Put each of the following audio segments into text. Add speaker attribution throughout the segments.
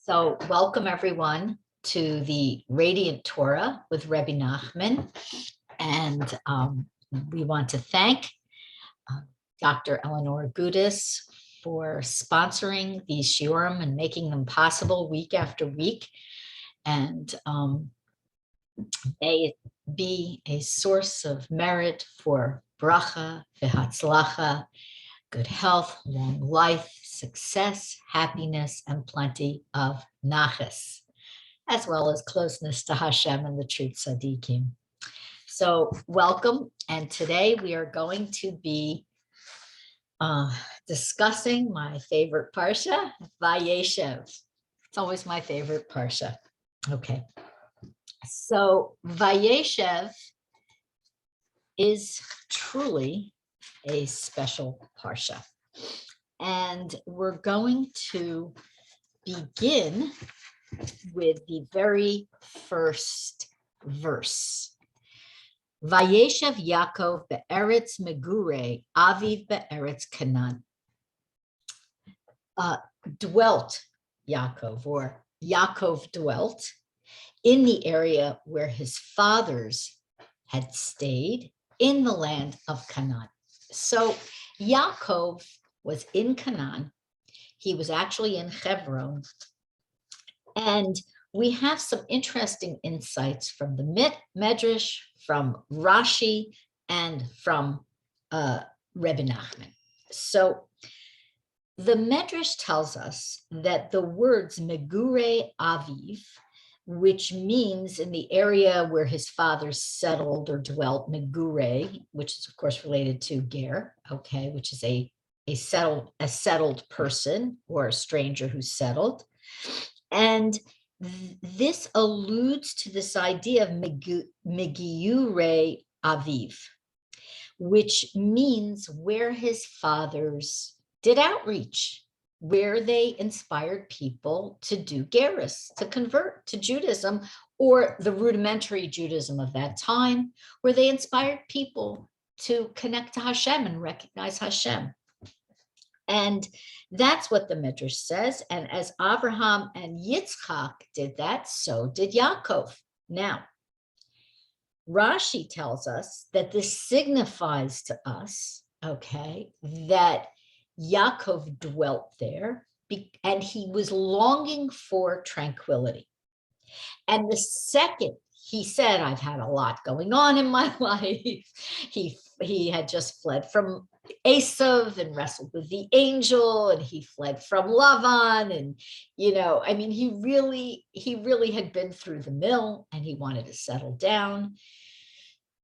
Speaker 1: So welcome everyone to the Radiant Torah with Rebbe Nachman. And we want to thank Dr. Eleanor Gudis for sponsoring these shiurim and making them possible week after week. And may it be a source of merit for bracha, v'hatzlacha, good health, long life, success, happiness, and plenty of nachas, as well as closeness to Hashem and the true tzaddikim. So welcome, and today we are going to be discussing my favorite parsha, Vayeshev. It's always my favorite parsha. Okay, so Vayeshev is truly a special parsha. And we're going to begin with the very first verse. Vayeshev Yaakov be'eretz megure, aviv be'eretz Canaan. Dwelt Yaakov, or Yaakov dwelt in the area where his fathers had stayed in the land of Canaan. So Yaakov was in Canaan. He was actually in Hebron. And we have some interesting insights from the Midrash, from Rashi, and from Rebbe Nachman. So the Midrash tells us that the words megure aviv, which means in the area where his fathers settled or dwelt, megure, which is of course related to ger, okay, which is a settled person or a stranger who's settled. And this alludes to this idea of megiyure aviv, which means where his fathers did outreach, where they inspired people to do gerus, to convert to Judaism, or the rudimentary Judaism of that time, where they inspired people to connect to Hashem and recognize Hashem. And that's what the Midrash says. And as Abraham and Yitzchak did that, so did Yaakov. Now, Rashi tells us that this signifies to us, okay, that Yaakov dwelt there and he was longing for tranquility. And the second he said, I've had a lot going on in my life. He had just fled from Esav and wrestled with the angel, and he fled from Lavan. And, you know, I mean, he really had been through the mill and he wanted to settle down.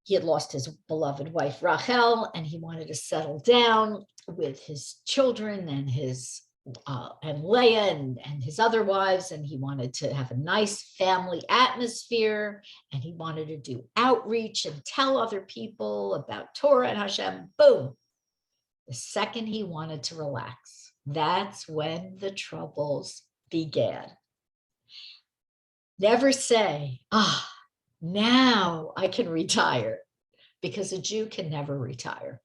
Speaker 1: He had lost his beloved wife, Rachel, and he wanted to settle down with his children and and Leah and his other wives, and he wanted to have a nice family atmosphere, and he wanted to do outreach and tell other people about Torah and Hashem. Boom. The second he wanted to relax, that's when the troubles began. Never say, now I can retire, because a Jew can never retire.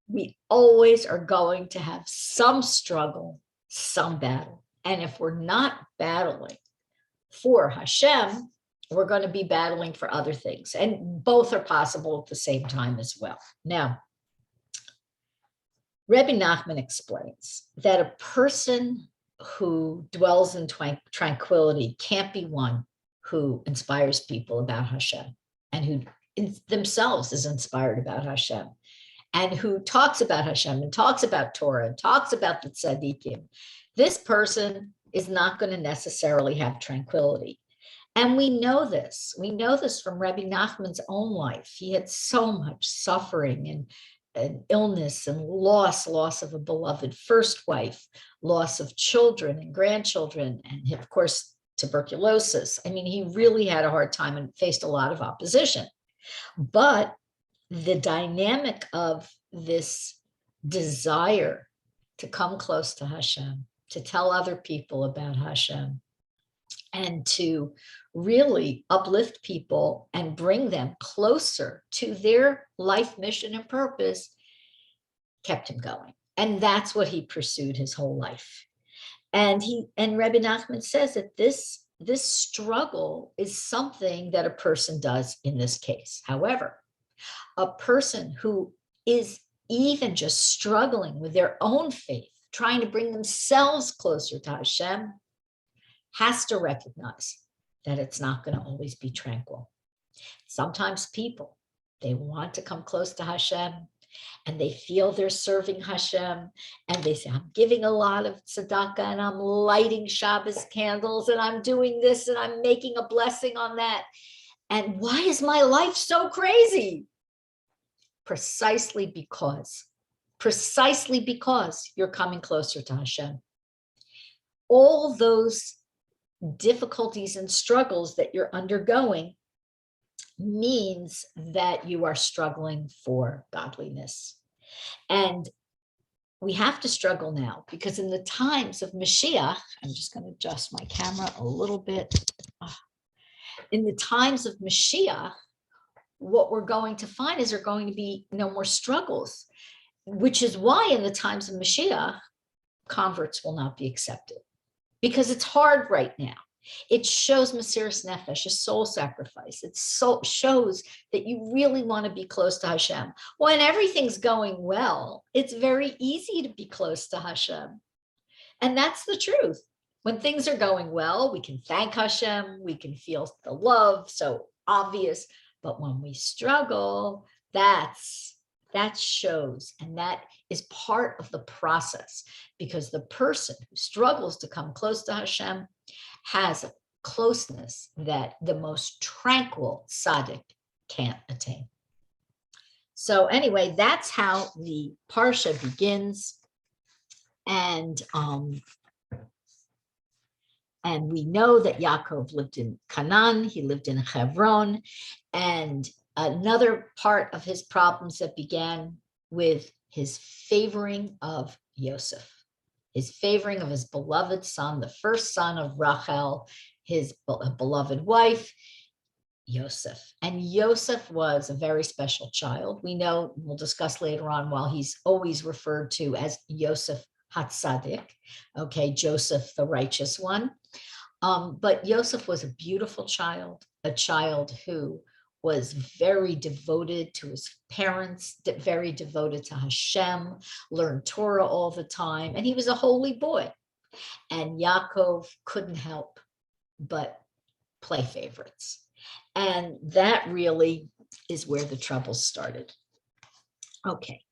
Speaker 1: We always are going to have some struggle, some battle. And if we're not battling for Hashem, we're going to be battling for other things. And both are possible at the same time as well. Now, Rebbe Nachman explains that a person who dwells in tranquility can't be one who inspires people about Hashem and who themselves is inspired about Hashem, and who talks about Hashem and talks about Torah and talks about the tzaddikim. This person is not going to necessarily have tranquility. And we know this. We know this from Rebbe Nachman's own life. He had so much suffering and illness and loss of a beloved first wife, loss of children and grandchildren, and of course, tuberculosis. I mean, he really had a hard time and faced a lot of opposition. But the dynamic of this desire to come close to Hashem, to tell other people about Hashem, and to really uplift people and bring them closer to their life mission and purpose kept him going. And that's what he pursued his whole life. And Rebbe Nachman says that this struggle is something that a person does in this case. However, a person who is even just struggling with their own faith, trying to bring themselves closer to Hashem, has to recognize that it's not going to always be tranquil. Sometimes people, they want to come close to Hashem, and they feel they're serving Hashem, and they say, I'm giving a lot of tzedakah, and I'm lighting Shabbos candles, and I'm doing this, and I'm making a blessing on that. And why is my life so crazy? Precisely because you're coming closer to Hashem. All those difficulties and struggles that you're undergoing means that you are struggling for godliness. And we have to struggle now, because in the times of Mashiach, I'm just going to adjust my camera a little bit. In the times of Mashiach, what we're going to find is there are going to be no more struggles, which is why in the times of Mashiach, converts will not be accepted, because it's hard right now. It shows Mesiras Nefesh, a soul sacrifice. It shows that you really want to be close to Hashem. When everything's going well, it's very easy to be close to Hashem. And that's the truth. When things are going well, we can thank Hashem, we can feel the love, so obvious. But when we struggle, that shows, and that is part of the process, because the person who struggles to come close to Hashem has a closeness that the most tranquil tzaddik can't attain. So anyway, that's how the parsha begins. And we know that Yaakov lived in Canaan, he lived in Hebron, and another part of his problems that began with his favoring of Yosef, his favoring of his beloved son, the first son of Rachel, his beloved wife, Yosef. And Yosef was a very special child. We know, we'll discuss later on, while he's always referred to as Yosef Hatzaddik, okay, Joseph the righteous one. But Yosef was a beautiful child, a child who was very devoted to his parents, very devoted to Hashem, learned Torah all the time, and he was a holy boy. And Yaakov couldn't help but play favorites. And that really is where the troubles started. Okay,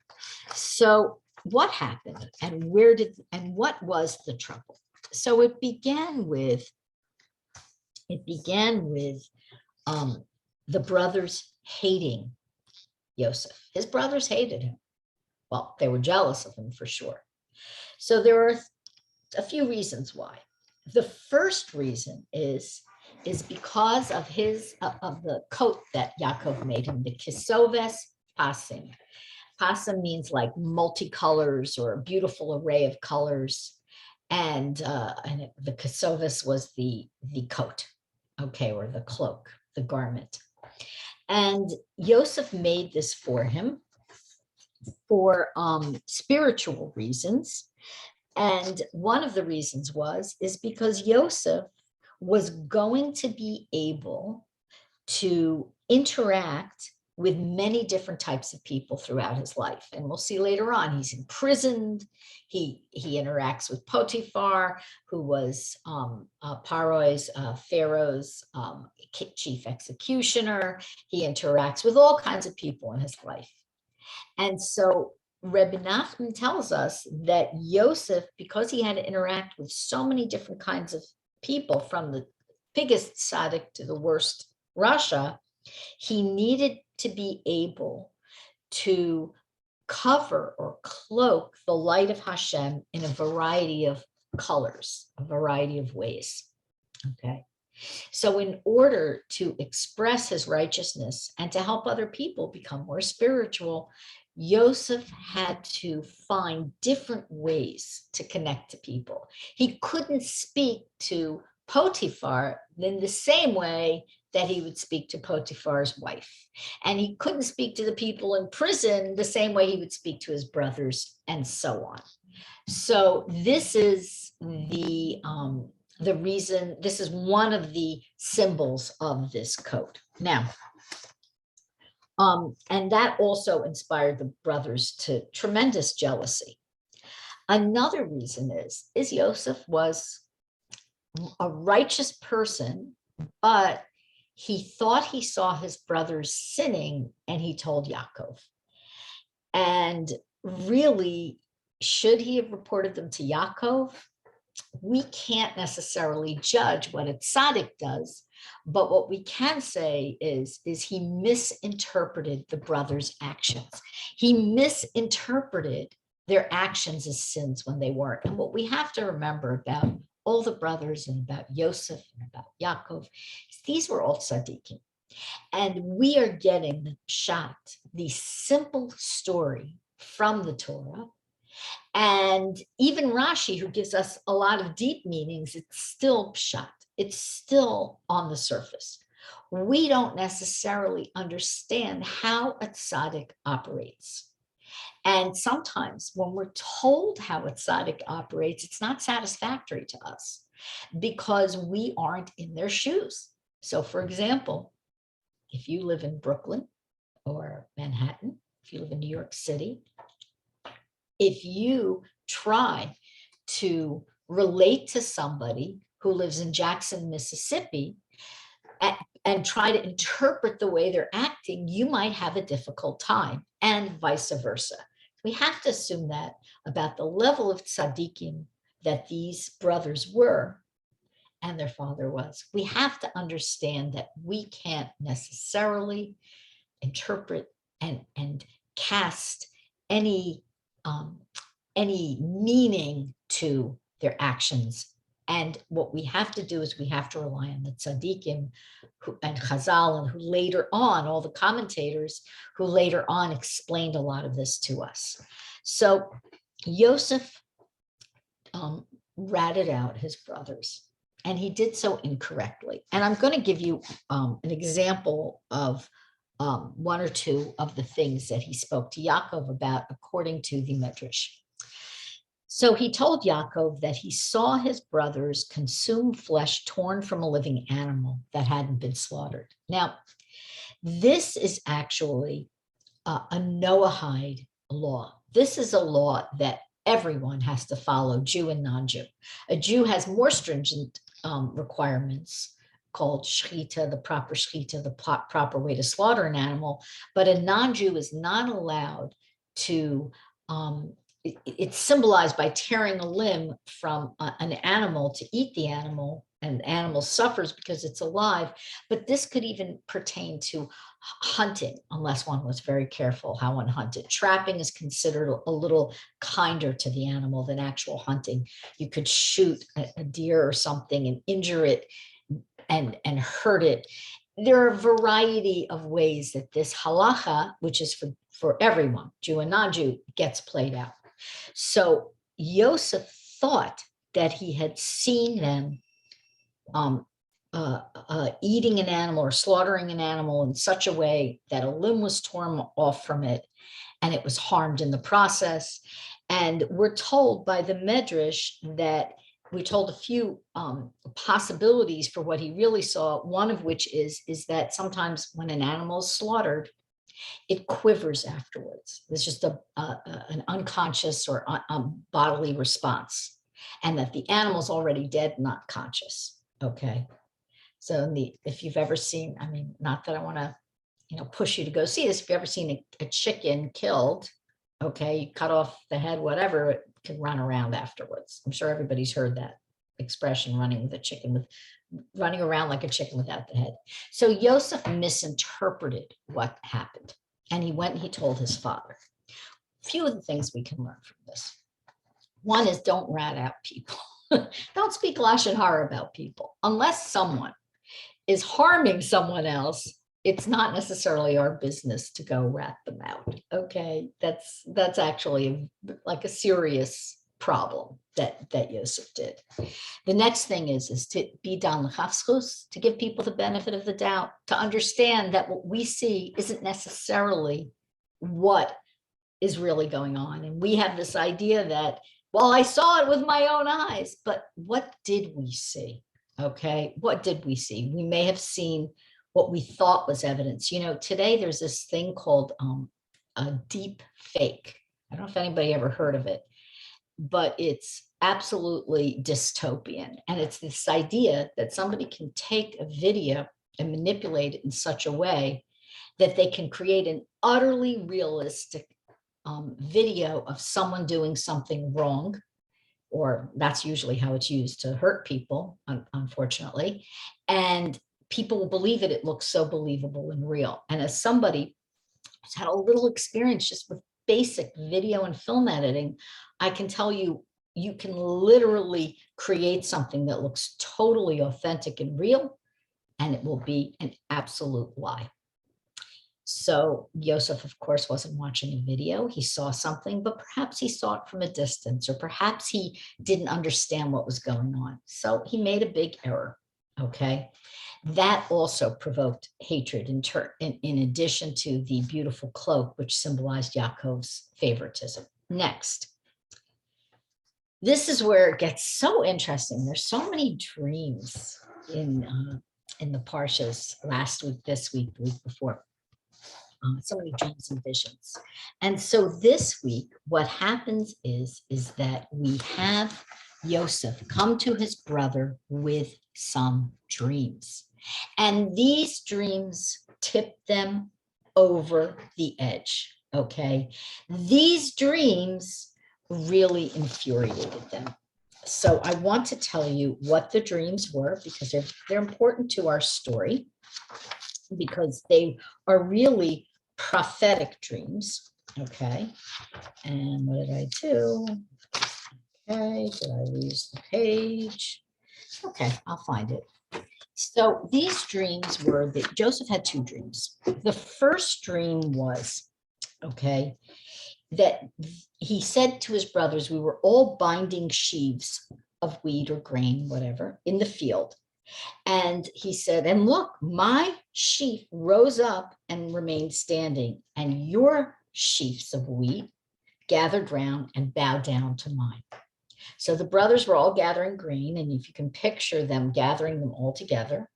Speaker 1: so what happened, and what was the trouble? So it began with the brothers hating Yosef. His brothers hated him. Well, they were jealous of him for sure. So there are a few reasons why. The first reason is because of the coat that Yaakov made him, the kisoves pasim. Pasim means like multicolors or a beautiful array of colors. And the kisoves was the coat, okay, or the cloak, the garment. And Yosef made this for him for spiritual reasons. And one of the reasons is because Yosef was going to be able to interact with many different types of people throughout his life. And we'll see later on, he's imprisoned. He interacts with Potiphar, who was Pharoah's chief executioner. He interacts with all kinds of people in his life. And so Rebbe Nachman tells us that Yosef, because he had to interact with so many different kinds of people, from the biggest tzaddik to the worst Rasha, he needed to be able to cover or cloak the light of Hashem in a variety of colors, a variety of ways. Okay. So in order to express his righteousness and to help other people become more spiritual, Yosef had to find different ways to connect to people. He couldn't speak to Potiphar in the same way that he would speak to Potiphar's wife. And he couldn't speak to the people in prison the same way he would speak to his brothers, and so on. So this is the reason, this is one of the symbols of this code. Now, and that also inspired the brothers to tremendous jealousy. Another reason is Yosef was a righteous person, but he thought he saw his brothers sinning, and he told Yaakov. And really, should he have reported them to Yaakov? We can't necessarily judge what a tzaddik does, but what we can say is he misinterpreted the brothers' actions. He misinterpreted their actions as sins when they weren't. And what we have to remember about all the brothers and about Yosef and about Yaakov is these were all tzaddikim. And we are getting the pshat, the simple story from the Torah. And even Rashi, who gives us a lot of deep meanings, it's still pshat. It's still on the surface. We don't necessarily understand how a tzaddik operates. And sometimes when we're told how a tzaddik operates, it's not satisfactory to us because we aren't in their shoes. So for example, if you live in Brooklyn or Manhattan, if you live in New York City, if you try to relate to somebody who lives in Jackson, Mississippi, and try to interpret the way they're acting, you might have a difficult time, and vice versa. We have to assume that about the level of tzaddikim that these brothers were and their father was. We have to understand that we can't necessarily interpret and cast any meaning to their actions. And what we have to do is we have to rely on the tzaddikim and Chazal, and who later on, all the commentators who later on explained a lot of this to us. So Yosef ratted out his brothers, and he did so incorrectly. And I'm going to give you an example of one or two of the things that he spoke to Yaakov about according to the Midrash. So he told Yaakov that he saw his brothers consume flesh torn from a living animal that hadn't been slaughtered. Now, this is actually a Noahide law. This is a law that everyone has to follow, Jew and non-Jew. A Jew has more stringent requirements called shechita, the proper way to slaughter an animal, but a non-Jew is not allowed to it's symbolized by tearing a limb from an animal to eat the animal, and the animal suffers because it's alive. But this could even pertain to hunting, unless one was very careful how one hunted. Trapping is considered a little kinder to the animal than actual hunting. You could shoot a deer or something and injure it and hurt it. There are a variety of ways that this halacha, which is for everyone, Jew and non-Jew, gets played out. So Yosef thought that he had seen them eating an animal or slaughtering an animal in such a way that a limb was torn off from it and it was harmed in the process. And we're told by the Midrash that we're told a few possibilities for what he really saw, one of which is that sometimes when an animal is slaughtered, it quivers afterwards. There's just an unconscious or bodily response, and that the animal's already dead, not conscious. Okay. So if you've ever seen, I mean, not that I want to, push you to go see this. If you've ever seen a chicken killed, okay, you cut off the head, whatever, it can run around afterwards. I'm sure everybody's heard that expression, running around like a chicken without the head. So Yosef misinterpreted what happened, and he went and he told his father. A few of the things we can learn from this. One is, don't rat out people. Don't speak lashon hara about people. Unless someone is harming someone else, it's not necessarily our business to go rat them out. Okay, that's actually like a serious problem that Yosef did. The next thing is to be dan l'chafschus, to give people the benefit of the doubt, to understand that what we see isn't necessarily what is really going on. And we have this idea that Well, I saw it with my own eyes, but what did we see? Okay, what did we see? We may have seen what we thought was evidence. You know, today there's this thing called a deep fake. I don't know if anybody ever heard of it, but it's absolutely dystopian. And it's this idea that somebody can take a video and manipulate it in such a way that they can create an utterly realistic video of someone doing something wrong, or that's usually how it's used to hurt people, unfortunately. And people will believe it. It looks so believable and real. And as somebody who's had a little experience just with basic video and film editing, I can tell you, you can literally create something that looks totally authentic and real, and it will be an absolute lie. So Yosef, of course, wasn't watching a video. He saw something, but perhaps he saw it from a distance, or perhaps he didn't understand what was going on. So he made a big error, okay? That also provoked hatred in addition to the beautiful cloak, which symbolized Yaakov's favoritism. Next. This is where it gets so interesting. There's so many dreams in the parshas last week, this week, the week before. So many dreams and visions. And so this week, what happens is that we have Yosef come to his brother with some dreams. And these dreams tip them over the edge, okay? These dreams really infuriated them. So I want to tell you what the dreams were, because they're important to our story, because they are really prophetic dreams, okay? And what did I do? Okay, did I lose the page? Okay, I'll find it. So these dreams were that Joseph had two dreams. The first dream was, okay, that he said to his brothers, we were all binding sheaves of wheat or grain, whatever, in the field. And he said, and look, my sheaf rose up and remained standing, and your sheaves of wheat gathered round and bowed down to mine. So the brothers were all gathering grain, and if you can picture them gathering them all together,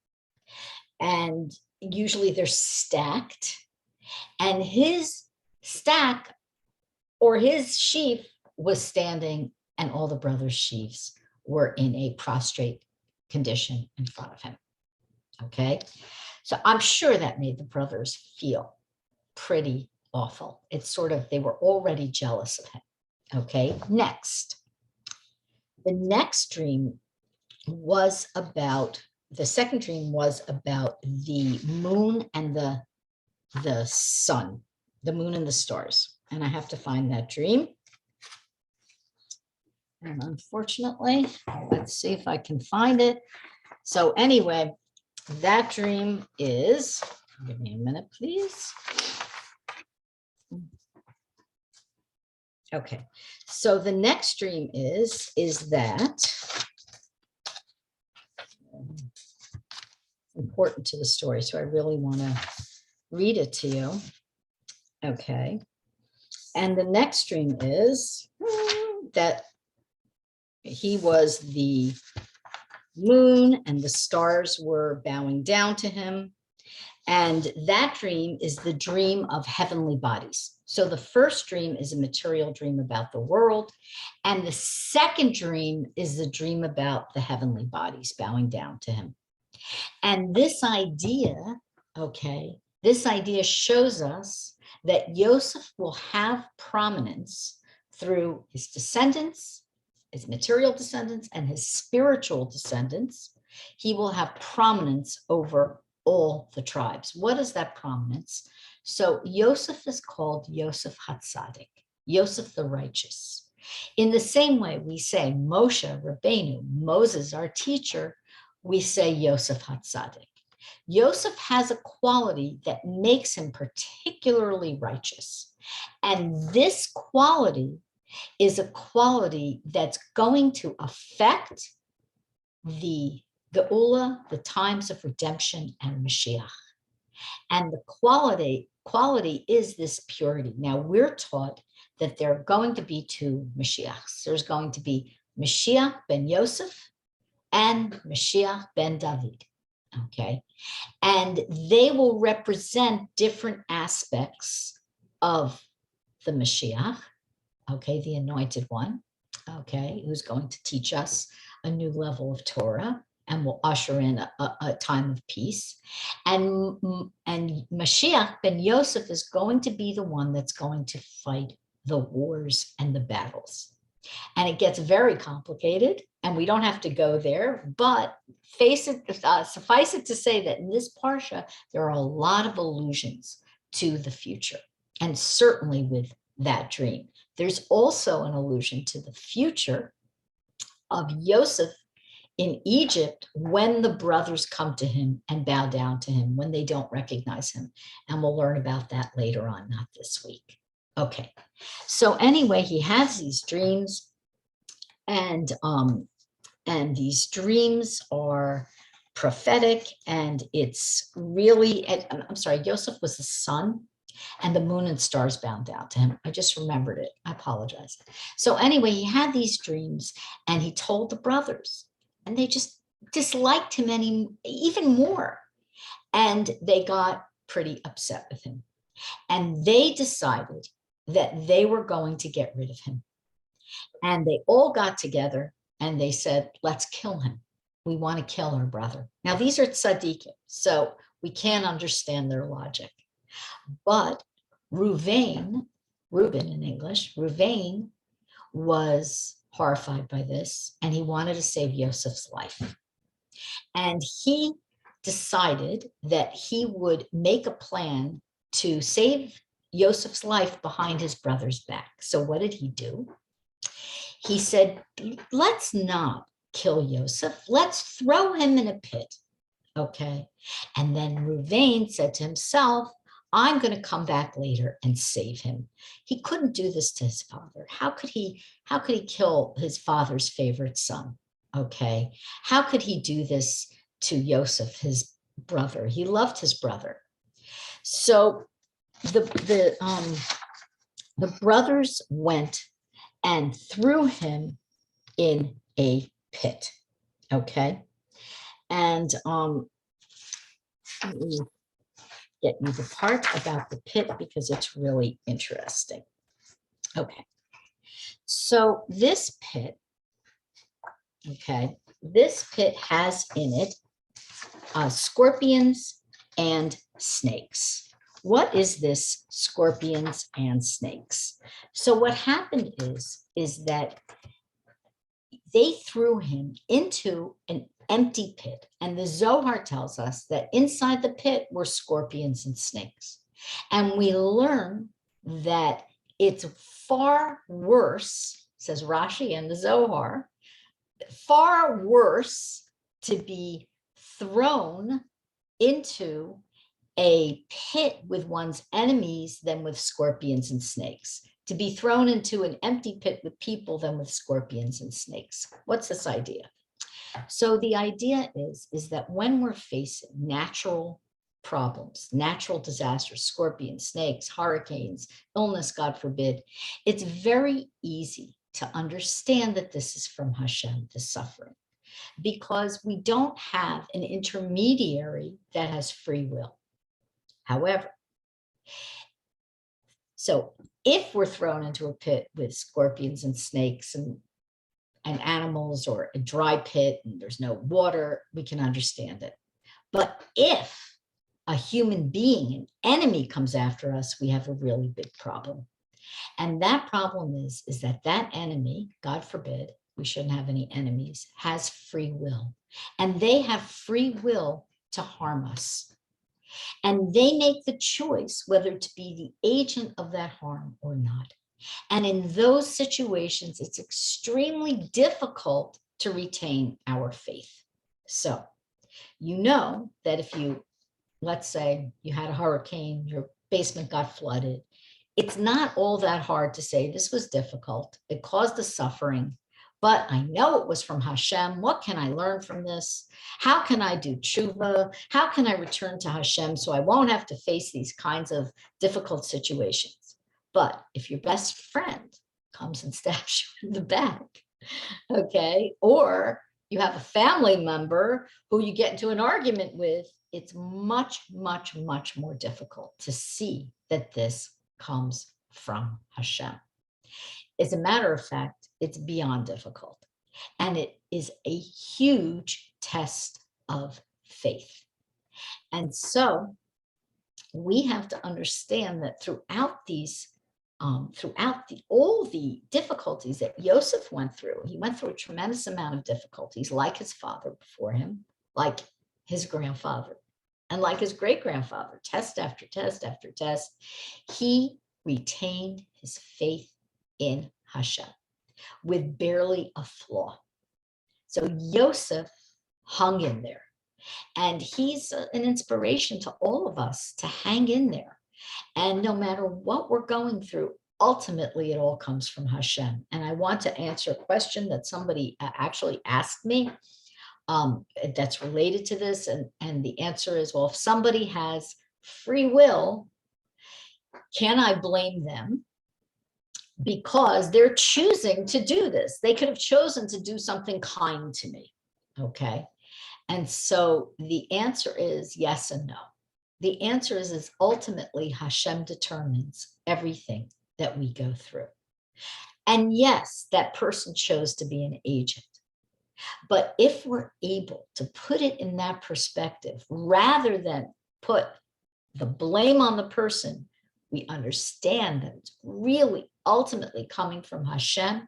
Speaker 1: and usually they're stacked, and his stack or his sheaf was standing, and all the brothers' sheaves were in a prostrate condition in front of him. Okay, so I'm sure that made the brothers feel pretty awful. It's sort of, they were already jealous of him. Okay, next. The next dream was about, the second dream was about the moon and the sun, the moon and the stars. And I have to find that dream. And unfortunately, let's see if I can find it. So anyway, that dream is, give me a minute, please. Okay, so the next dream is that important to the story, so I really want to read it to you. Okay, and the next dream is that he was the moon and the stars were bowing down to him. And that dream is the dream of heavenly bodies. So the first dream is a material dream about the world. And the second dream is the dream about the heavenly bodies bowing down to him. And this idea, okay, this idea shows us that Yosef will have prominence through his descendants, his material descendants, and his spiritual descendants. He will have prominence over all the tribes. What is that prominence? So Yosef is called Yosef Hatzaddik, Yosef the righteous. In the same way we say Moshe Rabbeinu, Moses our teacher, we say Yosef Hatzaddik. Yosef has a quality that makes him particularly righteous. And this quality is a quality that's going to affect the Geula, the times of redemption and Mashiach. And the quality is this purity. Now we're taught that there are going to be two Mashiachs. There's going to be Mashiach ben Yosef and Mashiach ben David, okay? And they will represent different aspects of the Mashiach, okay, the anointed one, okay, who's going to teach us a new level of Torah and will usher in a time of peace. And Mashiach ben Yosef is going to be the one that's going to fight the wars and the battles. And it gets very complicated, and we don't have to go there, but suffice it to say that in this parsha, there are a lot of allusions to the future, and certainly with that dream. There's also an allusion to the future of Yosef in Egypt when the brothers come to him and bow down to him, when they don't recognize him. And we'll learn about that later on, not this week. Okay, so anyway, he has these dreams, and these dreams are prophetic, and it's really, I'm sorry, Yosef was the sun, and the moon and stars bowed down to him. I just remembered it. I apologize. So anyway, he had these dreams, and he told the brothers, and they just disliked him even more. And they got pretty upset with him. And they decided that they were going to get rid of him. And they all got together and they said, let's kill him. We want to kill our brother. Now, these are tzaddikim, so we can't understand their logic. But Reuven in English, Reuven was horrified by this, and he wanted to save Yosef's life. And he decided that he would make a plan to save Yosef's life behind his brother's back. So what did he do? He said, let's not kill Yosef. Let's throw him in a pit. Okay. And then Reuven said to himself, I'm going to come back later and save him. He couldn't do this to his father. How could he kill his father's favorite son? Okay. How could he do this to Yosef, his brother? He loved his brother. So the brothers went and threw him in a pit. Okay. And let me get you the part about the pit because it's really interesting. Okay. So this pit, has in it scorpions and snakes. What is this scorpions and snakes? So what happened is that they threw him into an empty pit. And the Zohar tells us that inside the pit were scorpions and snakes. And we learn that it's far worse, says Rashi and the Zohar, far worse to be thrown into a pit with one's enemies than with scorpions and snakes. To be thrown into an empty pit with people than with scorpions and snakes. What's this idea? So the idea is that when we're facing natural problems, natural disasters, scorpions, snakes, hurricanes, illness, God forbid, it's very easy to understand that this is from Hashem, the suffering, because we don't have an intermediary that has free will. However, so if we're thrown into a pit with scorpions and snakes and animals, or a dry pit and there's no water, we can understand it. But if a human being, an enemy, comes after us, we have a really big problem. And that problem is that enemy, God forbid, we shouldn't have any enemies, has free will. And they have free will to harm us. And they make the choice whether to be the agent of that harm or not. And in those situations, it's extremely difficult to retain our faith. So, you know that if you, let's say you had a hurricane, your basement got flooded, it's not all that hard to say this was difficult. It caused the suffering, but I know it was from Hashem. What can I learn from this? How can I do tshuva? How can I return to Hashem so I won't have to face these kinds of difficult situations? But if your best friend comes and stabs you in the back, okay, or you have a family member who you get into an argument with, it's much, much, much more difficult to see that this comes from Hashem. As a matter of fact, it's beyond difficult. And it is a huge test of faith. And so we have to understand that throughout these, all the difficulties that Yosef went through, he went through a tremendous amount of difficulties, like his father before him, like his grandfather, and like his great-grandfather, test after test after test. He retained his faith in Hashem with barely a flaw. So Yosef hung in there. And he's an inspiration to all of us to hang in there. And no matter what we're going through, ultimately it all comes from Hashem. And I want to answer a question that somebody actually asked me that's related to this. And the answer is, well, if somebody has free will, can I blame them? Because they're choosing to do this. They could have chosen to do something kind to me, okay? And so the answer is yes and no. The answer is ultimately Hashem determines everything that we go through. And yes, that person chose to be an agent. But if we're able to put it in that perspective, rather than put the blame on the person, we understand that it's really ultimately coming from Hashem,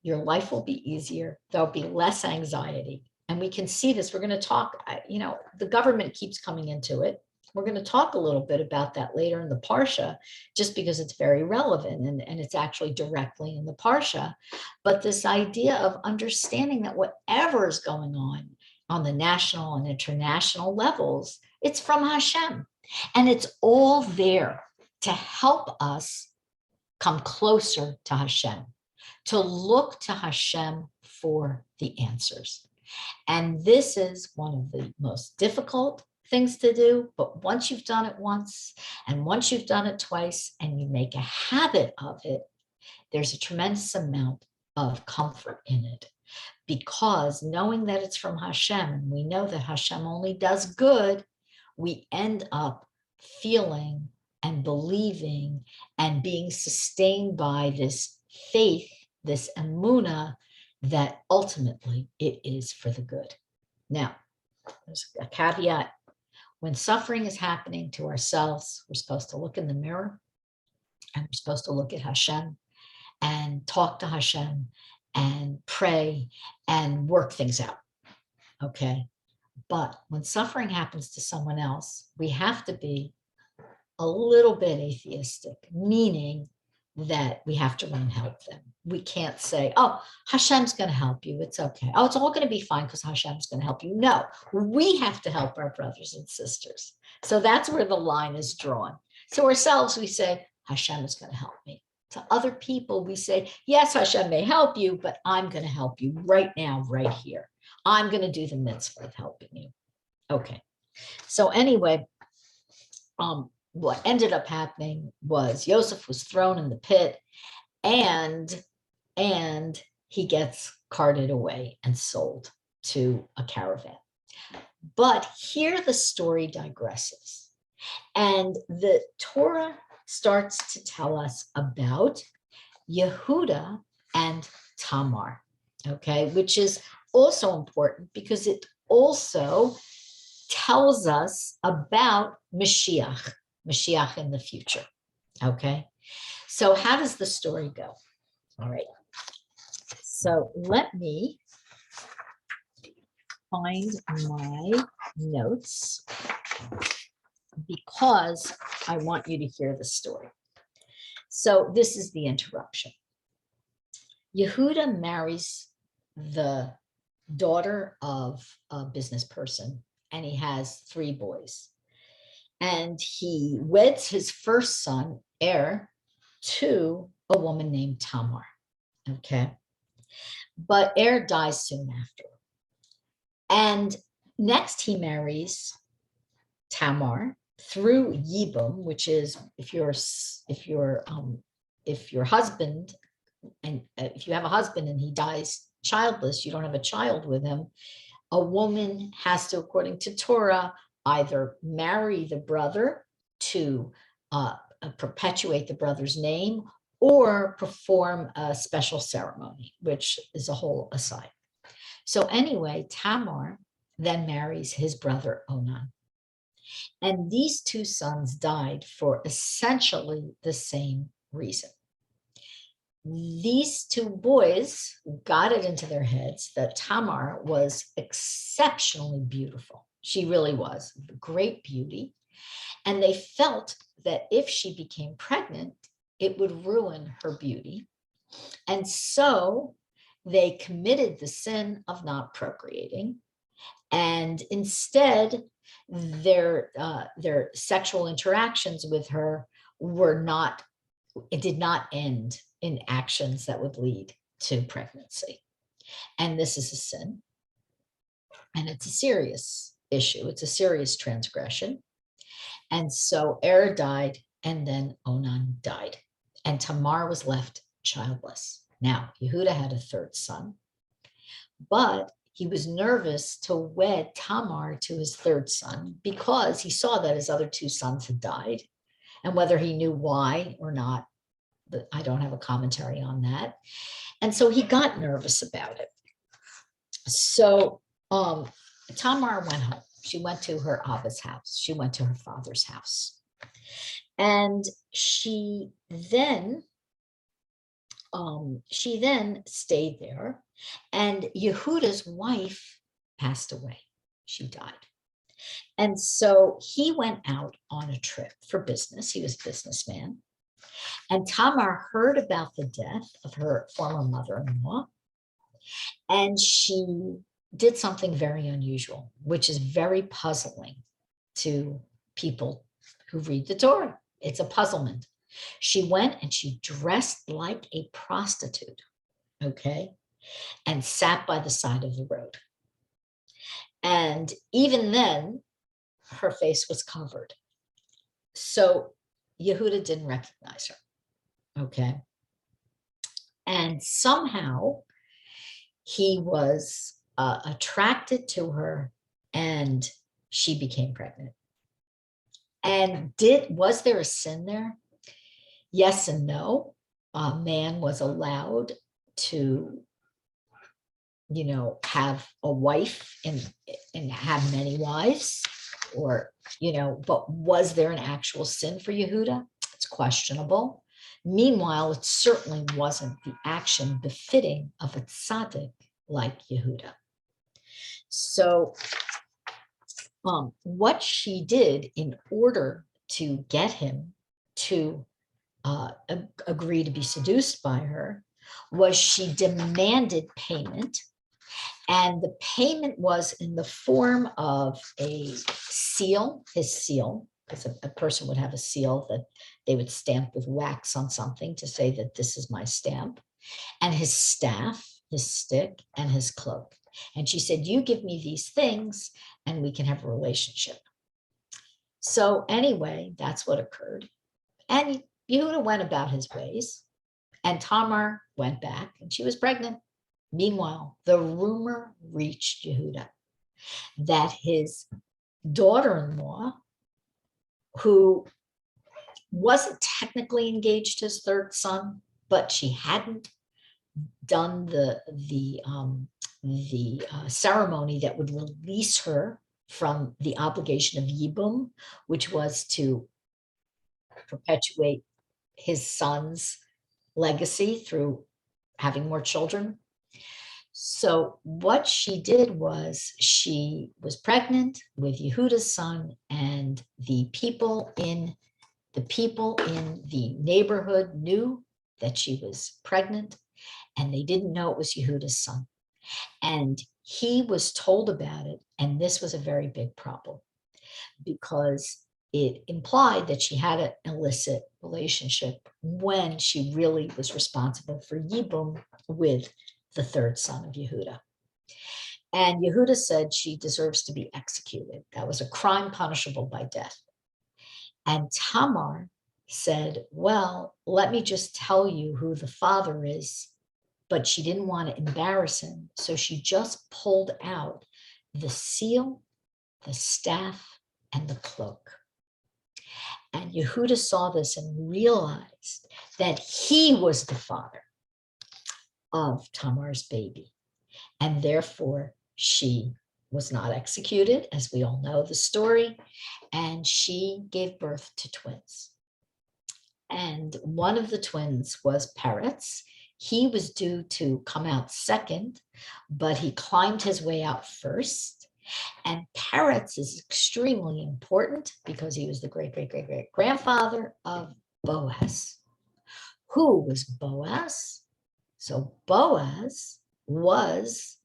Speaker 1: your life will be easier. There'll be less anxiety. And we can see this. We're going to talk, the government keeps coming into it. We're going to talk a little bit about that later in the parsha, just because it's very relevant and it's actually directly in the parsha. But this idea of understanding that whatever is going on the national and international levels, it's from Hashem. And it's all there to help us come closer to Hashem, to look to Hashem for the answers. And this is one of the most difficult things to do, but once you've done it once, and once you've done it twice, and you make a habit of it, there's a tremendous amount of comfort in it. Because knowing that it's from Hashem, and we know that Hashem only does good, we end up feeling and believing and being sustained by this faith, this emunah, that ultimately it is for the good. Now, there's a caveat. When suffering is happening to ourselves, we're supposed to look in the mirror and we're supposed to look at Hashem and talk to Hashem and pray and work things out, okay? But when suffering happens to someone else, we have to be a little bit atheistic, meaning that we have to run and help them. We can't say, oh, Hashem's going to help you. It's okay. Oh, it's all going to be fine because Hashem's going to help you. No, we have to help our brothers and sisters. So that's where the line is drawn. To ourselves, we say, Hashem is going to help me. To other people, we say, yes, Hashem may help you, but I'm going to help you right now, right here. I'm going to do the mitzvah of helping you. Okay. So anyway, what ended up happening was Yosef was thrown in the pit and he gets carted away and sold to a caravan. But here the story digresses. And the Torah starts to tell us about Yehuda and Tamar, okay, which is also important because it also tells us about Mashiach in the future, okay? So how does the story go? All right. So let me find my notes because I want you to hear the story. So this is the interruption. Yehuda marries the daughter of a business person, and he has 3 boys. And he weds his first son, to a woman named Tamar, okay? But dies soon after. And next he marries Tamar through Yibum, which is, if you're if your husband, and if you have a husband and he dies childless, you don't have a child with him, a woman has to, according to Torah, either marry the brother to perpetuate the brother's name or perform a special ceremony, which is a whole aside. So anyway, Tamar then marries his brother Onan. And these two sons died for essentially the same reason. These two boys got it into their heads that Tamar was exceptionally beautiful. She really was, great beauty. And they felt that if she became pregnant, it would ruin her beauty. And so they committed the sin of not procreating. And instead, their sexual interactions with her did not end in actions that would lead to pregnancy. And this is a sin. And it's a serious issue. It's a serious transgression. And so Er died, and then Onan died. And Tamar was left childless. Now, Yehuda had a third son, but he was nervous to wed Tamar to his third son because he saw that his other two sons had died. And whether he knew why or not, I don't have a commentary on that. And so he got nervous about it. So Tamar went home. She went to her Abba's house. She went to her father's house. And she then stayed there. And Yehuda's wife passed away. She died. And so he went out on a trip for business. He was a businessman. And Tamar heard about the death of her former mother-in-law. And she did something very unusual, which is very puzzling to people who read the Torah. It's a puzzlement. She went and she dressed like a prostitute, okay, and sat by the side of the road. And even then, her face was covered. So Yehuda didn't recognize her, okay? And somehow he was attracted to her, and she became pregnant. And was there a sin there? Yes and no. A man was allowed to, have a wife and have many wives, or, but was there an actual sin for Yehuda? It's questionable. Meanwhile, it certainly wasn't the action befitting of a tzaddik like Yehuda. So what she did in order to get him to agree to be seduced by her was she demanded payment. And the payment was in the form of a seal, his seal, because a person would have a seal that they would stamp with wax on something to say that this is my stamp, and his staff, his stick, and his cloak. And she said, you give me these things and we can have a relationship. So anyway, that's what occurred. And Yehuda went about his ways, and Tamar went back and she was pregnant. Meanwhile, the rumor reached Yehuda that his daughter-in-law, who wasn't technically engaged to his third son, but she hadn't done the ceremony that would release her from the obligation of Yibum, which was to perpetuate his son's legacy through having more children. So what she did was she was pregnant with Yehuda's son, and the people in the neighborhood knew that she was pregnant, and they didn't know it was Yehuda's son. And he was told about it, and this was a very big problem because it implied that she had an illicit relationship when she really was responsible for Yibum with the third son of Yehuda. And Yehuda said she deserves to be executed. That was a crime punishable by death. And Tamar said, well, let me just tell you who the father is. But she didn't want to embarrass him. So she just pulled out the seal, the staff, and the cloak. And Yehuda saw this and realized that he was the father of Tamar's baby. And therefore, she was not executed, as we all know the story, and she gave birth to twins. And one of the twins was Peretz. He was due to come out second, but he climbed his way out first. And Peretz is extremely important because he was the great-great-great-great-grandfather of Boaz. Who was Boaz? So Boaz was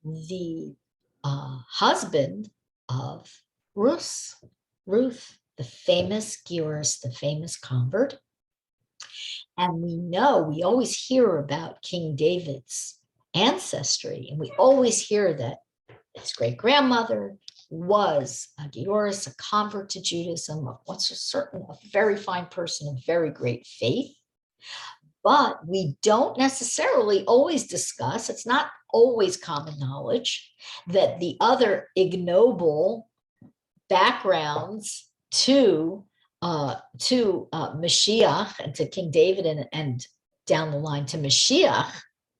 Speaker 1: the husband of Ruth, the famous Giorus, the famous convert. And we always hear about King David's ancestry, and we always hear that his great-grandmother was a Giorus, a convert to Judaism, a very fine person of very great faith. But we don't necessarily always discuss, it's not always common knowledge, that the other ignoble backgrounds to Mashiach and to King David and down the line to Mashiach,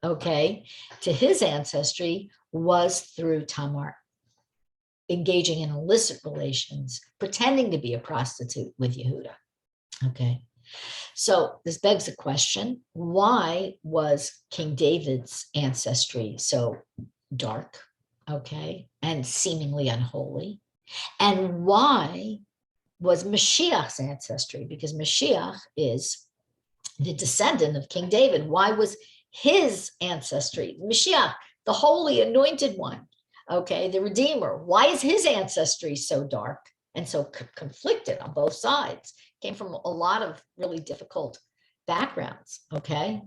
Speaker 1: okay, to his ancestry was through Tamar, engaging in illicit relations, pretending to be a prostitute with Yehuda, okay. So this begs the question, why was King David's ancestry so dark, okay, and seemingly unholy? And why was Mashiach's ancestry? Because Mashiach is the descendant of King David. Why was his ancestry, Mashiach, the holy anointed one, okay, the Redeemer, why is his ancestry so dark and so conflicted on both sides? Came from a lot of really difficult backgrounds, okay?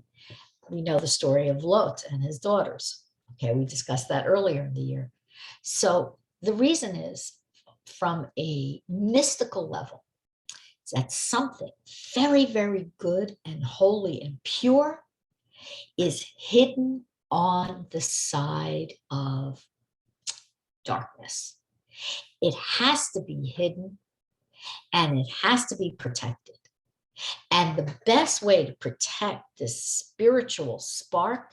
Speaker 1: We know the story of Lot and his daughters, okay? We discussed that earlier in the year. So the reason is, from a mystical level, is that something very, very good and holy and pure is hidden on the side of darkness. It has to be hidden and it has to be protected. And the best way to protect this spiritual spark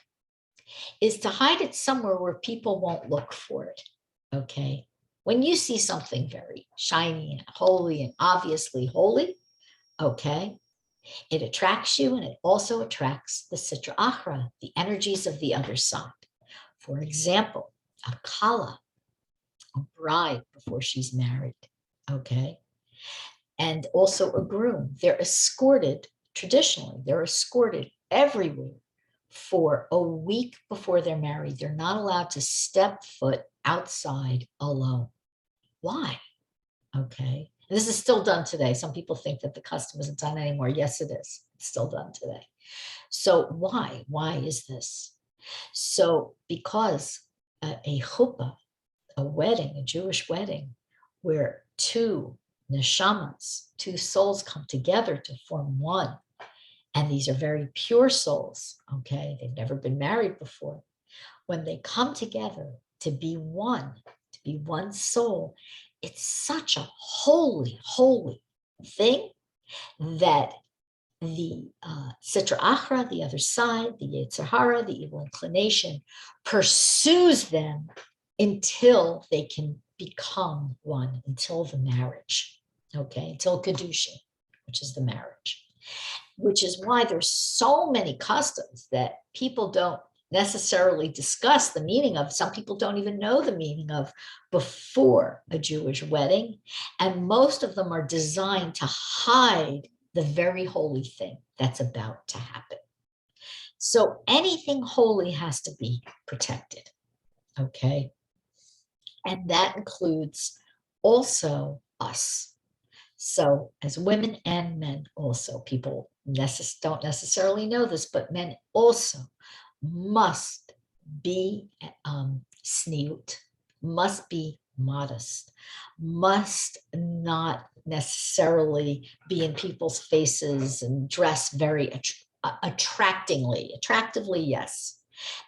Speaker 1: is to hide it somewhere where people won't look for it, okay? When you see something very shiny and holy and obviously holy, okay, it attracts you and it also attracts the Sitra Achra, the energies of the other side. For example, a Kala, a bride before she's married, okay? And also a groom. They're escorted, traditionally, they're escorted everywhere for a week before they're married. They're not allowed to step foot outside alone. Why? Okay. And this is still done today. Some people think that the custom isn't done anymore. Yes, it is. It's still done today. So why? Why is this? So because a chuppah, a wedding, a Jewish wedding, where two neshamas, two souls come together to form one, and these are very pure souls, okay? They've never been married before. When they come together to be one soul, it's such a holy, holy thing that the Sitra Achra, the other side, the Yetzer Hara, the evil inclination, pursues them until they can become one, until the marriage, okay, until Kedushin, which is the marriage, which is why there's so many customs that people don't necessarily discuss the meaning of. Some people don't even know the meaning of before a Jewish wedding, and most of them are designed to hide the very holy thing that's about to happen. So anything holy has to be protected, okay? And that includes also us. So as women and men also, people don't necessarily know this, but men also must be sniut, must be modest, must not necessarily be in people's faces and dress very attractively, yes.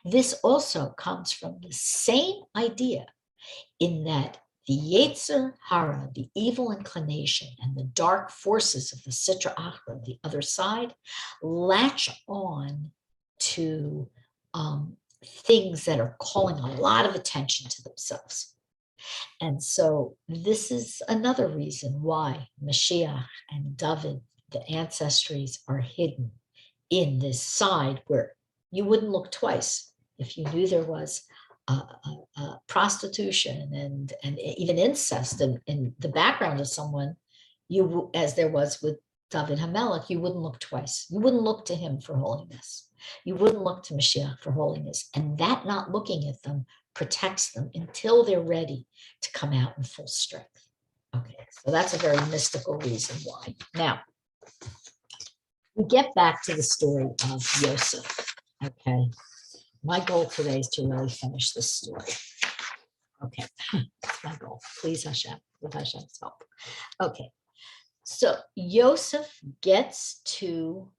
Speaker 1: This also comes from the same idea in that the Yetzer Hara, the evil inclination, and the dark forces of the Sitra Achra, the other side, latch on to things that are calling a lot of attention to themselves. And so this is another reason why Mashiach and David, the ancestries, are hidden in this side where you wouldn't look twice if you knew there was prostitution and even incest in the background of someone, you, as there was with David HaMelech, you wouldn't look twice. You wouldn't look to him for holiness. You wouldn't look to Mashiach for holiness. And that not looking at them protects them until they're ready to come out in full strength. Okay, so that's a very mystical reason why. Now, we get back to the story of Yosef. Okay, my goal today is to really finish this story. Okay, that's my goal. Please, Hashem, with Hashem's help. Okay, so Yosef gets to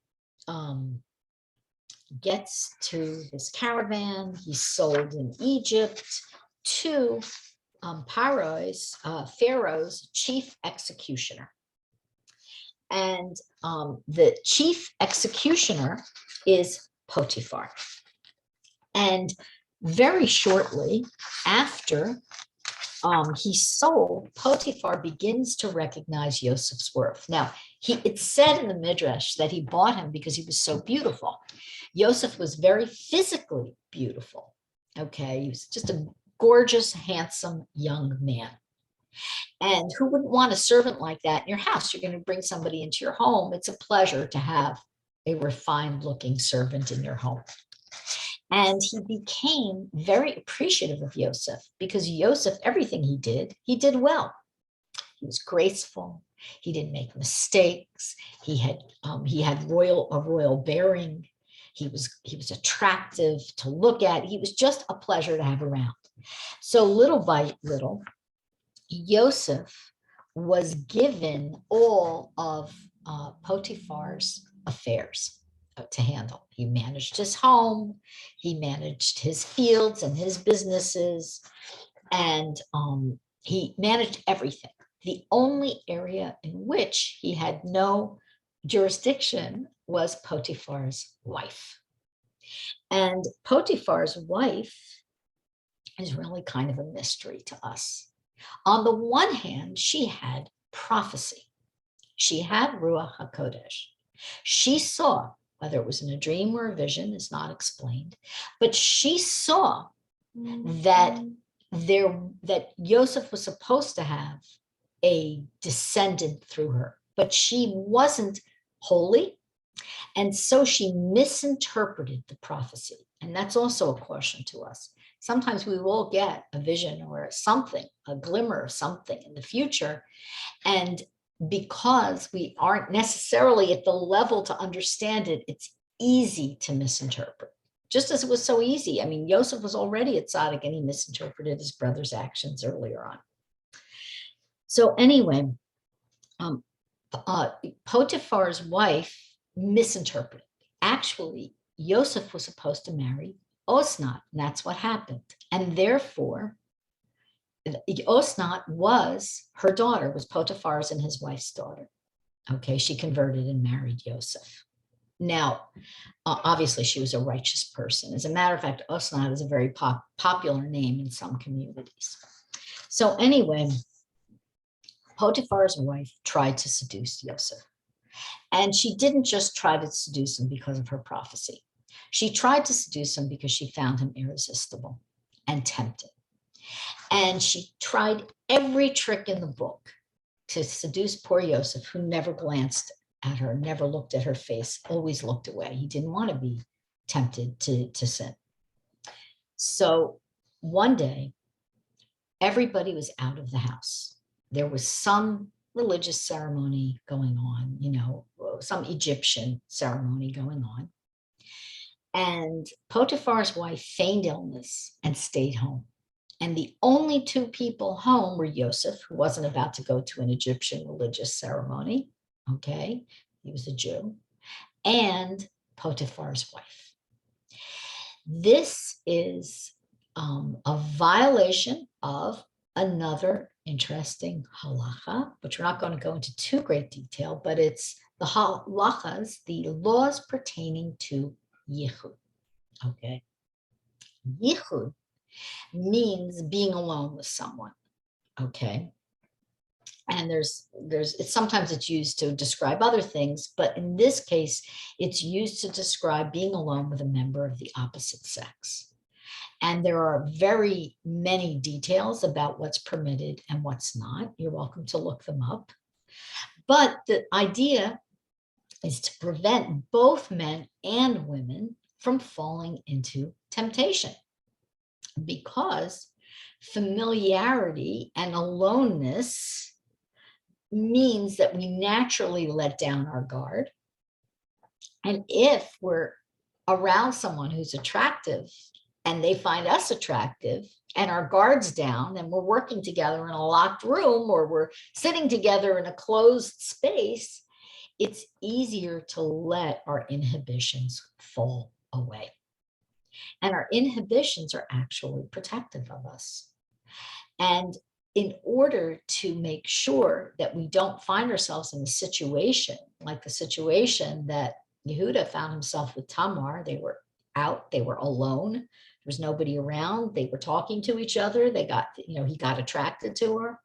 Speaker 1: his caravan. He's sold in Egypt to Pharaoh's chief executioner. And the chief executioner is Potiphar. And very shortly after he's sold, Potiphar begins to recognize Yosef's worth. Now, it's said in the Midrash that he bought him because he was so beautiful. Yosef was very physically beautiful. Okay, he was just a gorgeous, handsome young man. And who wouldn't want a servant like that in your house? You're going to bring somebody into your home. It's a pleasure to have a refined looking servant in your home. And he became very appreciative of Yosef because Yosef, everything he did well. He was graceful. He didn't make mistakes. He had a royal bearing. He was attractive to look at. He was just a pleasure to have around. So little by little, Yosef was given all of Potiphar's affairs to handle. He managed his home, he managed his fields and his businesses, and he managed everything. The only area in which he had no jurisdiction was Potiphar's wife. And Potiphar's wife is really kind of a mystery to us. On the one hand, she had prophecy. She had Ruach HaKodesh. She saw, whether it was in a dream or a vision, is not explained, but she saw that Yosef was supposed to have a descendant through her, but she wasn't holy, and so she misinterpreted the prophecy. And that's also a caution to us. Sometimes we will get a vision or something, a glimmer of something in the future, and because we aren't necessarily at the level to understand it, it's easy to misinterpret. Just as it was so easy. I mean, Yosef was already a tzaddik and he misinterpreted his brother's actions earlier on. So anyway, Potiphar's wife misinterpreted. Actually, Yosef was supposed to marry Osnat, and that's what happened. And therefore, Osnat was her daughter, was Potiphar's and his wife's daughter. Okay, she converted and married Yosef. Now, obviously, she was a righteous person. As a matter of fact, Osnat is a very popular name in some communities. So anyway, Potiphar's wife tried to seduce Yosef. And she didn't just try to seduce him because of her prophecy. She tried to seduce him because she found him irresistible and tempting. And she tried every trick in the book to seduce poor Yosef, who never glanced at her, never looked at her face, always looked away. He didn't want to be tempted to sin. So one day, everybody was out of the house. There was some religious ceremony going on, some Egyptian ceremony going on. And Potiphar's wife feigned illness and stayed home. And the only two people home were Yosef, who wasn't about to go to an Egyptian religious ceremony. Okay, he was a Jew, and Potiphar's wife. This is a violation of another interesting halacha, which we're not going to go into too great detail, but it's the halachas, the laws pertaining to yichud. Okay, yichud means being alone with someone. Okay, and sometimes it's used to describe other things, but in this case, it's used to describe being alone with a member of the opposite sex. And there are very many details about what's permitted and what's not. You're welcome to look them up. But the idea is to prevent both men and women from falling into temptation, because familiarity and aloneness means that we naturally let down our guard. And if we're around someone who's attractive and they find us attractive and our guard's down and we're working together in a locked room or we're sitting together in a closed space, it's easier to let our inhibitions fall away. And our inhibitions are actually protective of us. And in order to make sure that we don't find ourselves in a situation like the situation that Yehuda found himself with Tamar, they were out, they were alone, there was nobody around, they were talking to each other, he got attracted to her.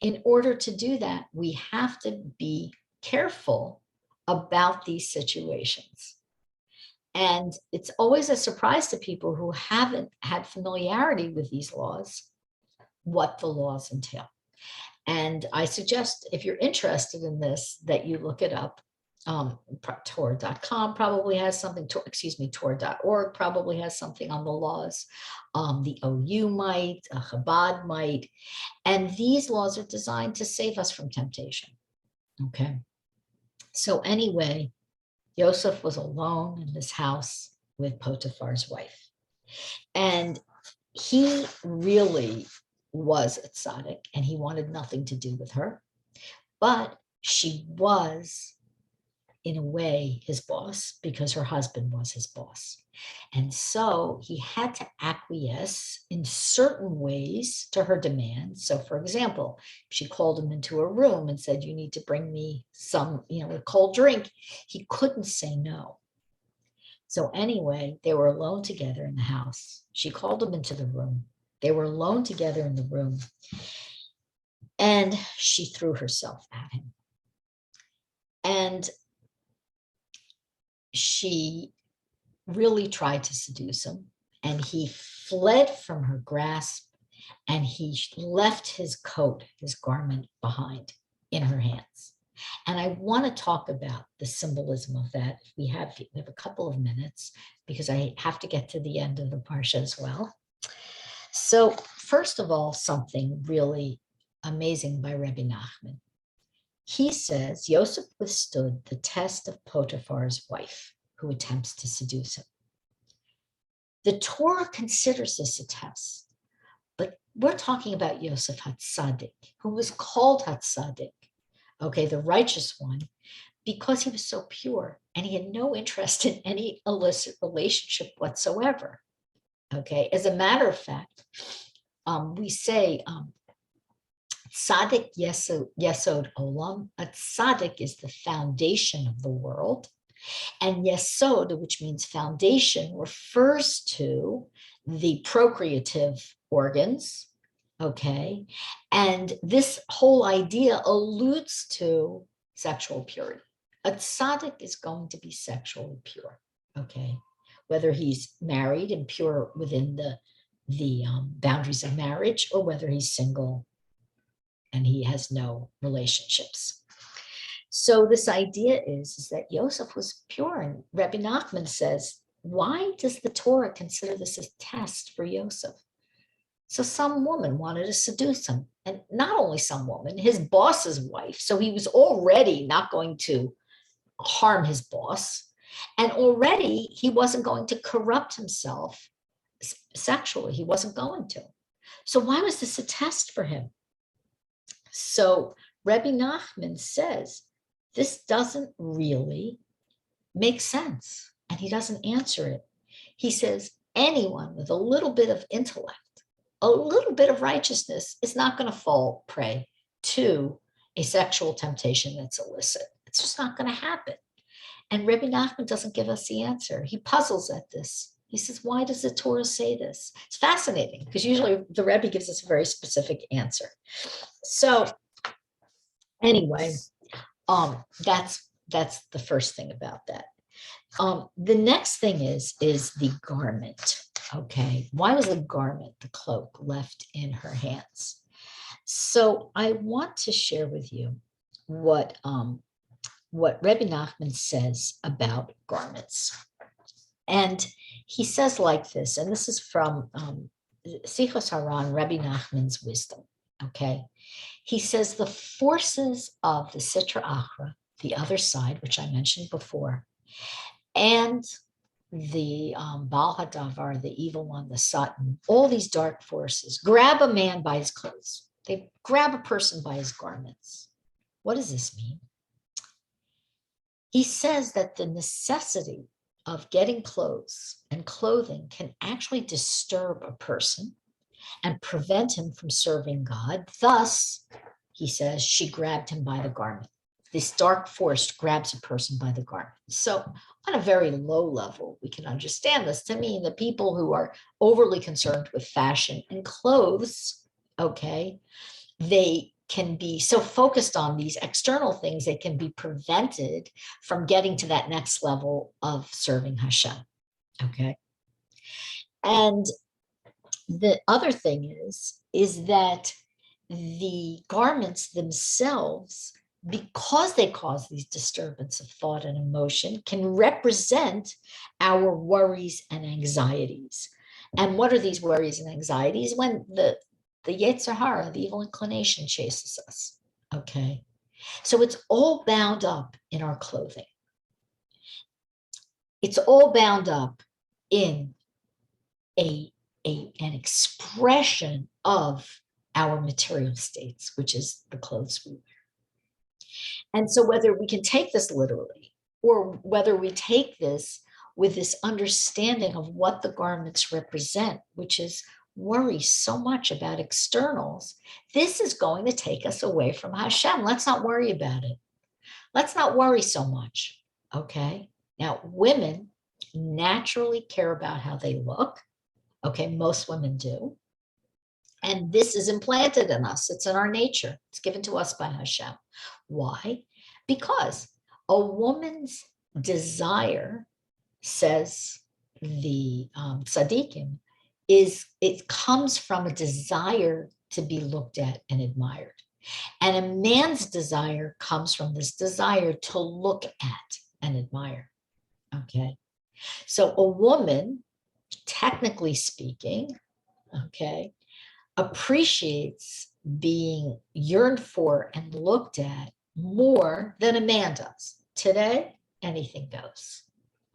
Speaker 1: In order to do that, we have to be careful about these situations. And it's always a surprise to people who haven't had familiarity with these laws, what the laws entail. And I suggest, if you're interested in this, that you look it up. Torah.com probably has something, Torah.org probably has something on the laws. The OU might, Chabad might. And these laws are designed to save us from temptation. Okay. So anyway, Yosef was alone in his house with Potiphar's wife. And he really was a tzaddik and he wanted nothing to do with her. But she was, in a way, his boss, because her husband was his boss. And so he had to acquiesce in certain ways to her demands. So for example, she called him into a room and said, you need to bring me some, a cold drink. He couldn't say no. So anyway, they were alone together in the house. She called him into the room. They were alone together in the room. And she threw herself at him. And she really tried to seduce him, and he fled from her grasp, and he left his coat, his garment, behind in her hands. And I want to talk about the symbolism of that. We have a couple of minutes because I have to get to the end of the parsha as well. So first of all, something really amazing by Rebbe Nachman. He says Yosef withstood the test of Potiphar's wife, who attempts to seduce him. The Torah considers this a test, but we're talking about Yosef Hatzaddik, who was called Hatzaddik, okay, the righteous one, because he was so pure and he had no interest in any illicit relationship whatsoever. Okay, as a matter of fact, we say tzaddik yesod olam. A tzaddik is the foundation of the world. And yesod, which means foundation, refers to the procreative organs, okay? And this whole idea alludes to sexual purity. A tzaddik is going to be sexually pure, okay? Whether he's married and pure within the boundaries of marriage, or whether he's single and he has no relationships. So this idea is that Yosef was pure, and Rebbe Nachman says, why does the Torah consider this a test for Yosef? So some woman wanted to seduce him, and not only some woman, his boss's wife. So he was already not going to harm his boss, and already he wasn't going to corrupt himself sexually. He wasn't going to. So why was this a test for him? So Rebbe Nachman says, this doesn't really make sense. And he doesn't answer it. He says, anyone with a little bit of intellect, a little bit of righteousness is not going to fall prey to a sexual temptation that's illicit. It's just not going to happen. And Rebbe Nachman doesn't give us the answer. He puzzles at this. He says, why does the Torah say this? It's fascinating because usually the Rebbe gives us a very specific answer. So anyway, that's the first thing about that. The next thing is the garment. Okay, why was the garment, the cloak, left in her hands? So I want to share with you what Rebbe Nachman says about garments. And he says like this, and this is from Sichos Haran, Rebbe Nachman's wisdom. Okay, he says the forces of the Sitra Achra, the other side, which I mentioned before, and the Baal Hadavar, the evil one, the Satan, all these dark forces grab a man by his clothes. They grab a person by his garments. What does this mean? He says that the necessity of getting clothes and clothing can actually disturb a person and prevent him from serving God. Thus, he says, she grabbed him by the garment. This dark force grabs a person by the garment. So on a very low level, we can understand this to mean the people who are overly concerned with fashion and clothes, okay, they can be so focused on these external things, they can be prevented from getting to that next level of serving Hashem, okay? And the other thing is that the garments themselves, because they cause these disturbance of thought and emotion, can represent our worries and anxieties. And what are these worries and anxieties? When the Yetzer Hara, the evil inclination, chases us, okay? So it's all bound up in our clothing. It's all bound up in an expression of our material states, which is the clothes we wear. And so whether we can take this literally or whether we take this with this understanding of what the garments represent, which is worry so much about externals, this is going to take us away from Hashem. Let's not worry about it. Let's not worry so much, okay? Now, women naturally care about how they look, okay? Most women do. And this is implanted in us. It's in our nature. It's given to us by Hashem. Why? Because a woman's desire, says the tzaddikim, it comes from a desire to be looked at and admired. And a man's desire comes from this desire to look at and admire, okay? So a woman, technically speaking, okay, appreciates being yearned for and looked at more than a man does. Today, anything goes.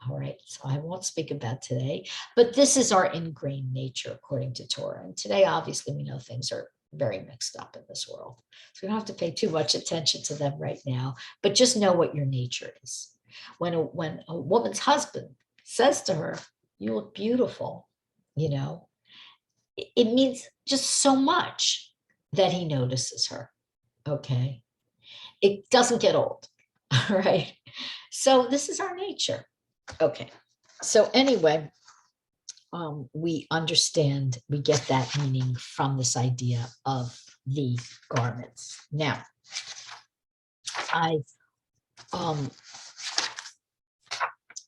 Speaker 1: All right, so I won't speak about today, but this is our ingrained nature according to Torah. And today, obviously, we know things are very mixed up in this world. So we don't have to pay too much attention to them right now, but just know what your nature is. When a woman's husband says to her, you look beautiful, you know, it means just so much that he notices her, okay? It doesn't get old, all right? So this is our nature. Okay, so anyway, we understand, we get that meaning from this idea of the garments. Now, I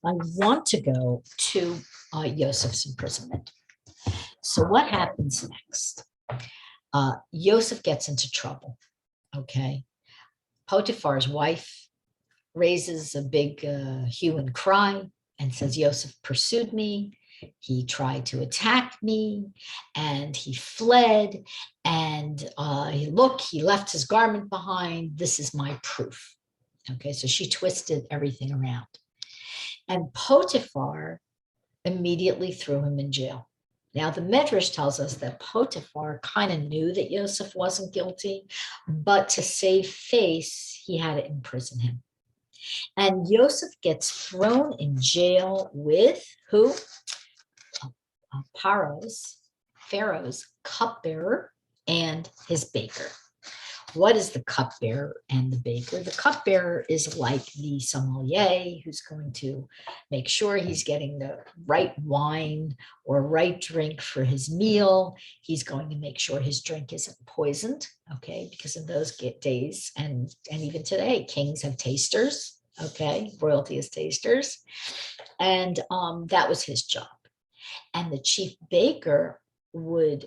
Speaker 1: want to go to Yosef's imprisonment. So what happens next? Yosef gets into trouble, okay? Potiphar's wife raises a big hue and cry and says, Yosef pursued me, he tried to attack me, and he fled, and he left his garment behind. This is my proof. Okay, so she twisted everything around. And Potiphar immediately threw him in jail. Now, the Midrash tells us that Potiphar kind of knew that Yosef wasn't guilty, but to save face, he had to imprison him. And Yosef gets thrown in jail with who? Pharaoh's cupbearer and his baker. What is the cupbearer and the baker? The cupbearer is like the sommelier who's going to make sure he's getting the right wine or right drink for his meal. He's going to make sure his drink isn't poisoned, okay? Because in those days, and even today, kings have tasters, okay? Royalty has tasters. And that was his job. And the chief baker would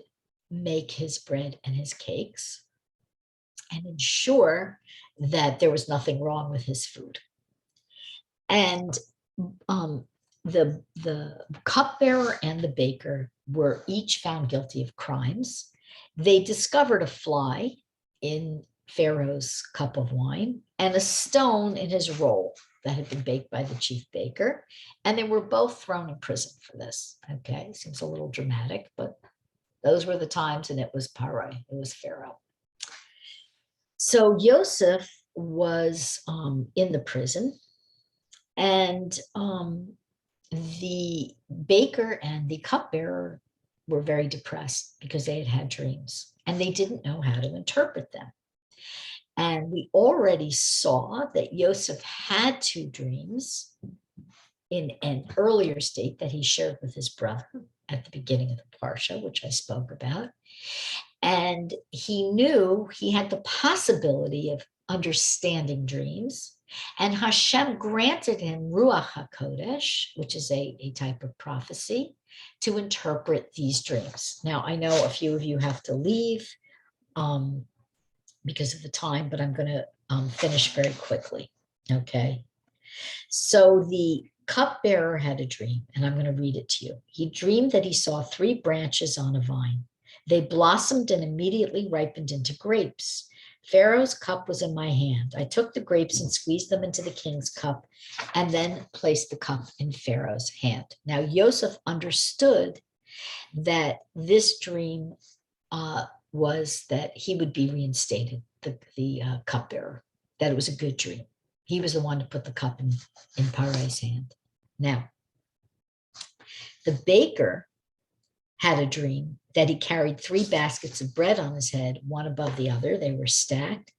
Speaker 1: make his bread and his cakes and ensure that there was nothing wrong with his food. And the cupbearer and the baker were each found guilty of crimes. They discovered a fly in Pharaoh's cup of wine and a stone in his roll that had been baked by the chief baker. And they were both thrown in prison for this. Okay, seems a little dramatic, but those were the times, and it was Pharoah, it was Pharaoh. So Yosef was in the prison, and the baker and the cupbearer were very depressed because they had had dreams and they didn't know how to interpret them. And we already saw that Yosef had two dreams in an earlier state that he shared with his brother at the beginning of the parsha, which I spoke about. And he knew he had the possibility of understanding dreams. And Hashem granted him Ruach Hakodesh, which is a type of prophecy, to interpret these dreams. Now, I know a few of you have to leave because of the time, but I'm going to finish very quickly. Okay. So the cupbearer had a dream, and I'm going to read it to you. He dreamed that he saw 3 branches on a vine. They blossomed and immediately ripened into grapes. Pharaoh's cup was in my hand. I took the grapes and squeezed them into the king's cup and then placed the cup in Pharaoh's hand. Now, Yosef understood that this dream was that he would be reinstated, the cupbearer, that it was a good dream. He was the one to put the cup in Pharoah's hand. Now, the baker had a dream that he carried 3 baskets of bread on his head, one above the other. They were stacked.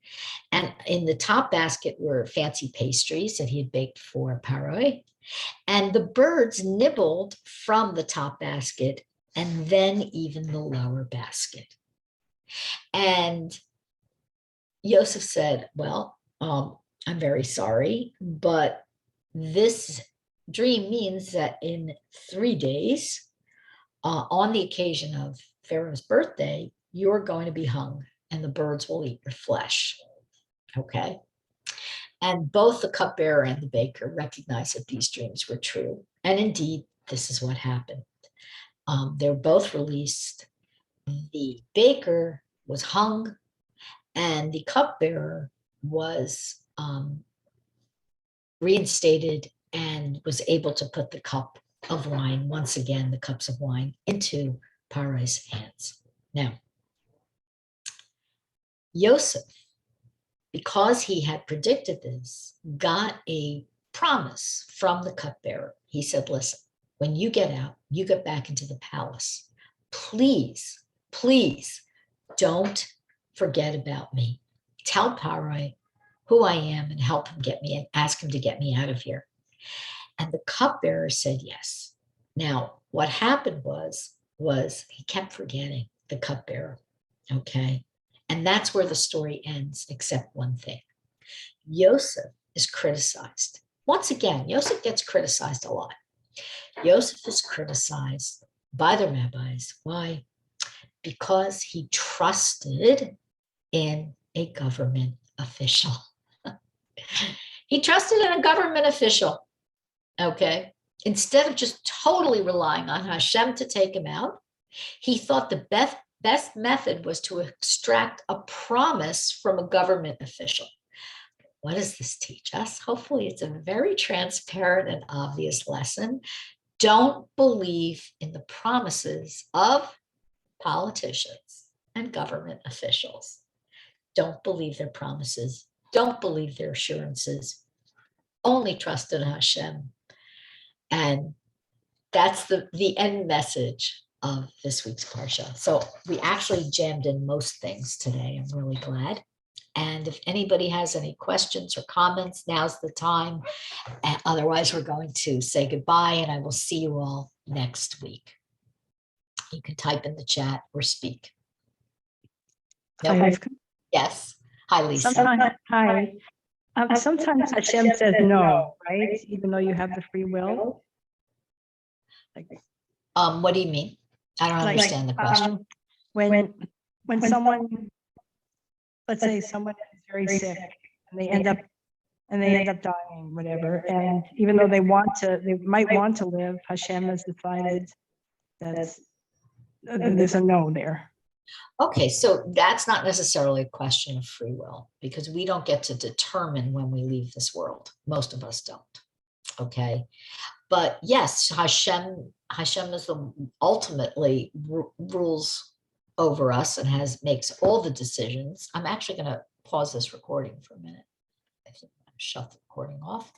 Speaker 1: And in the top basket were fancy pastries that he had baked for Pharoah. And the birds nibbled from the top basket and then even the lower basket. And Yosef said, well, I'm very sorry, but this dream means that in 3 days, on the occasion of Pharaoh's birthday, you're going to be hung and the birds will eat your flesh. Okay. And both the cupbearer and the baker recognized that these dreams were true. And indeed, this is what happened. They were both released. The baker was hung and the cupbearer was reinstated and was able to put the cup of wine, once again, the cups of wine, into Pharoah's hands. Now, Yosef, because he had predicted this, got a promise from the cupbearer. He said, listen, when you get out, you get back into the palace. Please, please don't forget about me. Tell Pharoah who I am and help him get me and ask him to get me out of here. And the cupbearer said yes. Now, what happened was he kept forgetting the cupbearer, okay? And that's where the story ends, except one thing. Yosef is criticized. Once again, Yosef gets criticized a lot. Yosef is criticized by the rabbis. Why? Because he trusted in a government official. He trusted in a government official. Okay, instead of just totally relying on Hashem to take him out, he thought the best method was to extract a promise from a government official. What does this teach us? Hopefully, it's a very transparent and obvious lesson. Don't believe in the promises of politicians and government officials. Don't believe their promises. Don't believe their assurances. Only trust in Hashem. And that's the end message of this week's parsha. So we actually jammed in most things today. I'm really glad. And if anybody has any questions or comments, now's the time. Otherwise, we're going to say goodbye, and I will see you all next week. You can type in the chat or speak. No, yes. Hi, Lisa.
Speaker 2: Sometimes Hashem says no, right? Even though you have the free will.
Speaker 1: What do you mean? I don't understand the question.
Speaker 2: When someone, let's say someone is very sick and they end up dying, whatever, and even though they might want to live, Hashem has decided that there's a no there.
Speaker 1: Okay, so that's not necessarily a question of free will, because we don't get to determine when we leave this world. Most of us don't. Okay, but yes, Hashem is the ultimately rules over us and makes all the decisions. I'm actually going to pause this recording for a minute. I think I'm shut the recording off.